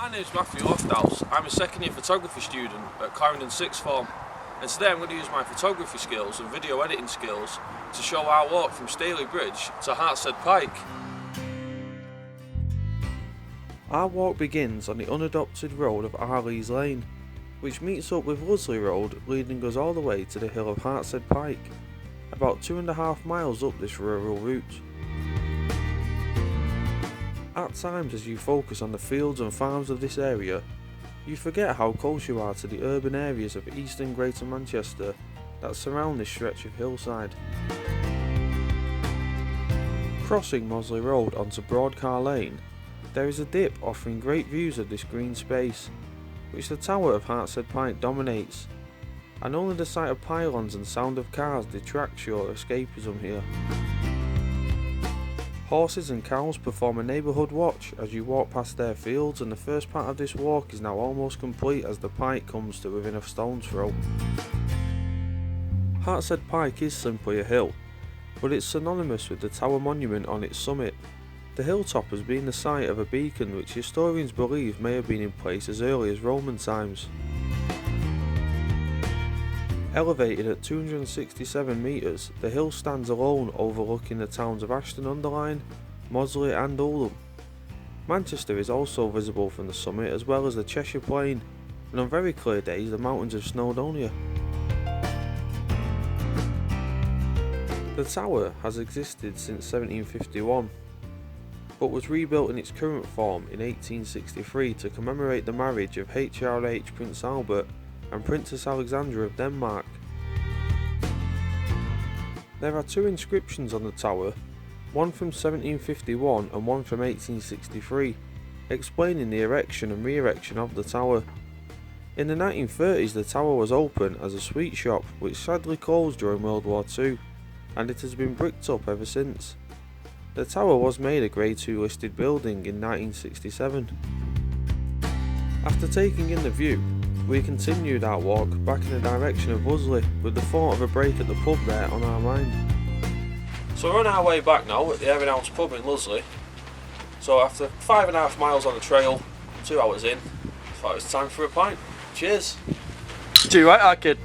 My name is Matthew Lofthouse. I'm a second year photography student at Clarendon Sixth Form, and today I'm going to use my photography skills and video editing skills to show our walk from Stalybridge to Hartshead Pike. Our walk begins on the unadopted road of Arley's Lane, which meets up with Lusley Road, leading us all the way to the hill of Hartshead Pike, about 2.5 miles up this rural route. At times, as you focus on the fields and farms of this area, you forget how close you are to the urban areas of East and Greater Manchester that surround this stretch of hillside. Crossing Mosley Road onto Broadcar Lane, there is a dip offering great views of this green space, which the tower of Hartshead Pike dominates, and only the sight of pylons and sound of cars detracts your escapism here. Horses and cows perform a neighbourhood watch as you walk past their fields, and the first part of this walk is now almost complete as the pike comes to within a stone's throw. Hartshead Pike is simply a hill, but it's synonymous with the tower monument on its summit. The hilltop has been the site of a beacon which historians believe may have been in place as early as Roman times. Elevated at 267 metres, the hill stands alone overlooking the towns of Ashton-under-Lyne, Mosley and Oldham. Manchester is also visible from the summit, as well as the Cheshire Plain, and on very clear days the mountains of Snowdonia. The tower has existed since 1751, but was rebuilt in its current form in 1863 to commemorate the marriage of HRH Prince Albert and Princess Alexandra of Denmark. There are two inscriptions on the tower, one from 1751 and one from 1863, explaining the erection and re-erection of the tower. In the 1930s the tower was open as a sweet shop, which sadly closed during World War II, and it has been bricked up ever since. The tower was made a Grade 2 listed building in 1967. After taking in the view, we continued our walk back in the direction of Lusley, with the thought of a break at the pub there on our mind. So we're on our way back now at the Erin House pub in Lusley. So after 5.5 miles on the trail, 2 hours in, I thought it was time for a pint. Cheers! Do you right, kid?